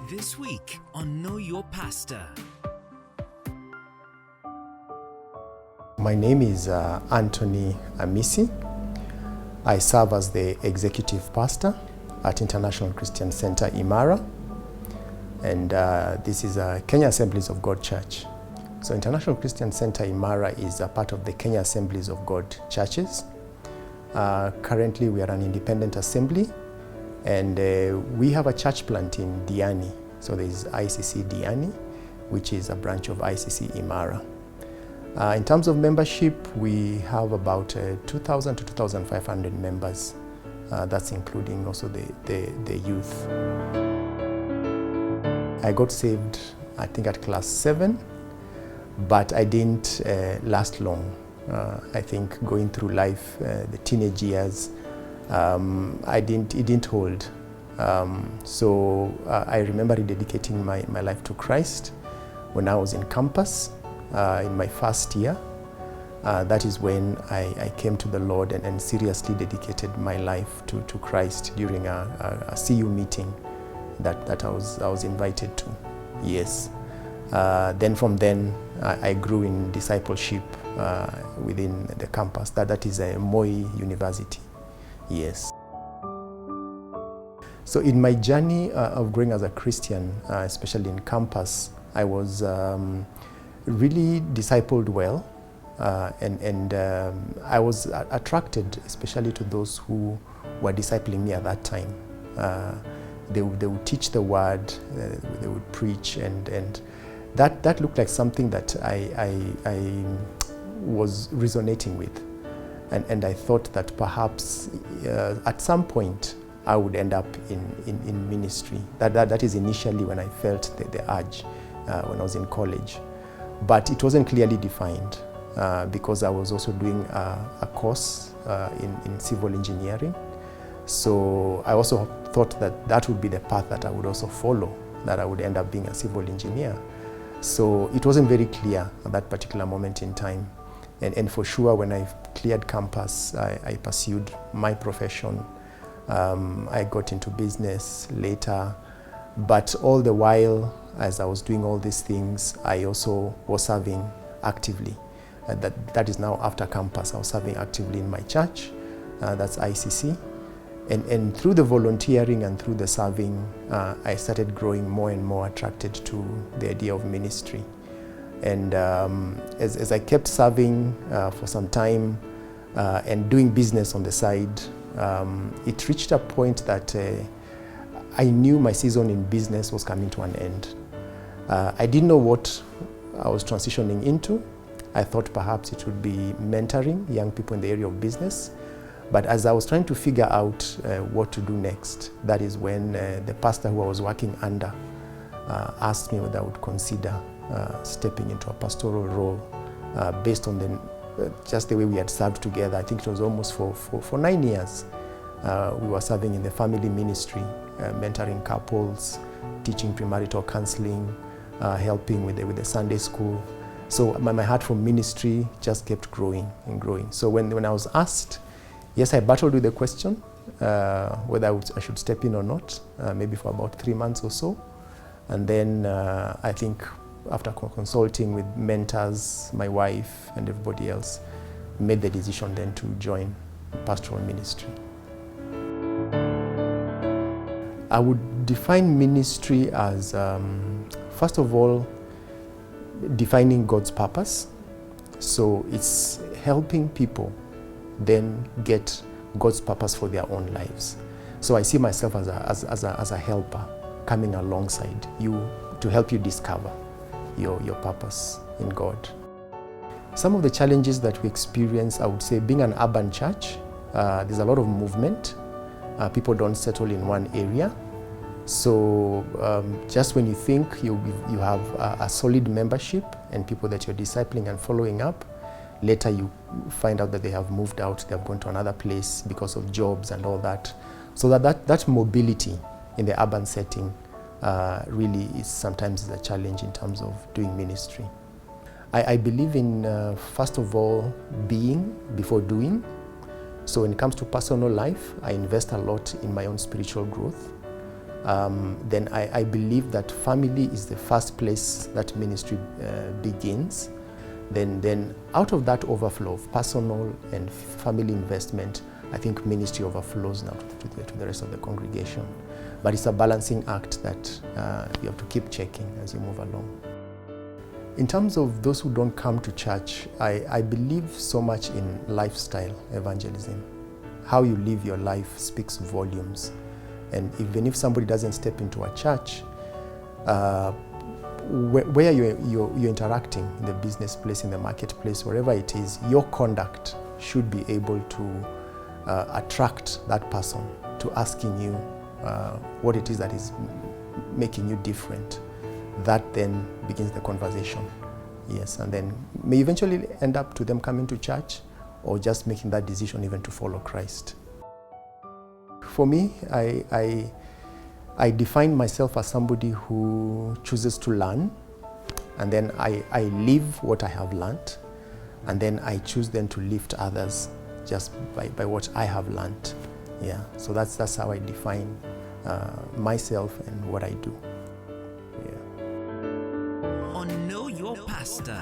This week on Know Your Pastor. My name is Antony Amisi. I serve as the executive pastor at International Christian Center, Imara. And this is a Kenya Assemblies of God Church. So International Christian Center, Imara is a part of the Kenya Assemblies of God churches. Currently, we are an independent assembly. And we have a church plant in Diani. So there is ICC Diani, which is a branch of ICC Imara. In terms of membership, we have about 2,000 to 2,500 members. That's including also the youth. I got saved, I think, at class 7, but I didn't last long. I think going through life, the teenage years, it didn't hold. So I remember rededicating my life to Christ when I was in campus in my first year. That is when I came to the Lord and seriously dedicated my life to Christ during a CU meeting that I was invited to. Yes. Then from then I grew in discipleship within the campus. That is a Moi University. Yes. So in my journey of growing as a Christian, especially in campus, I was really discipled well, and I was attracted especially to those who were discipling me at that time. They would teach the word, they would preach, and that looked like something that I was resonating with. And I thought that perhaps at some point I would end up in ministry. That is initially when I felt the urge when I was in college. But it wasn't clearly defined because I was also doing a course in civil engineering. So I also thought that would be the path that I would also follow, that I would end up being a civil engineer. So it wasn't very clear at that particular moment in time. And for sure, when I cleared campus, I pursued my profession. I got into business later. But all the while, as I was doing all these things, I also was serving actively. That is now after campus. I was serving actively in my church. That's ICC. And through the volunteering and through the serving, I started growing more and more attracted to the idea of ministry. And as I kept serving for some time and doing business on the side, it reached a point that I knew my season in business was coming to an end. I didn't know what I was transitioning into. I thought perhaps it would be mentoring young people in the area of business. But as I was trying to figure out what to do next, that is when the pastor who I was working under asked me whether I would consider stepping into a pastoral role based on just the way we had served together. I think it was almost for 9 years. We were serving in the family ministry, mentoring couples, teaching premarital counseling, helping with the Sunday school. So my heart for ministry just kept growing and growing. So when I was asked, yes, I battled with the question whether I should step in or not, maybe for about 3 months or so. And then I think after consulting with mentors, my wife and everybody else, made the decision then to join pastoral ministry. I would define ministry as, first of all, defining God's purpose. So it's helping people then get God's purpose for their own lives. So I see myself as a helper coming alongside you to help you discover your purpose in God. Some of the challenges that we experience, I would say, being an urban church, there's a lot of movement. People don't settle in one area. So just when you think you have a solid membership and people that you're discipling and following up, later you find out that they have moved out, they have gone to another place because of jobs and all that. So that mobility in the urban setting really is sometimes a challenge in terms of doing ministry. I believe in, first of all, being before doing. So when it comes to personal life, I invest a lot in my own spiritual growth. then I believe that family is the first place that ministry begins. Then out of that overflow of personal and family investment, I think ministry overflows now to the rest of the congregation. But it's a balancing act that you have to keep checking as you move along. In terms of those who don't come to church, I believe so much in lifestyle evangelism. How you live your life speaks volumes. And even if somebody doesn't step into a church, where you're interacting, in the business place, in the marketplace, wherever it is, your conduct should be able to attract that person to asking you what it is that is making you different. That then begins the conversation. Yes, and then may eventually end up to them coming to church or just making that decision even to follow Christ. For me, I define myself as somebody who chooses to learn, and then I live what I have learned, and then I choose then to lift others just by what I have learned. Yeah, so that's how I define myself and what I do. On Know Your Pastor.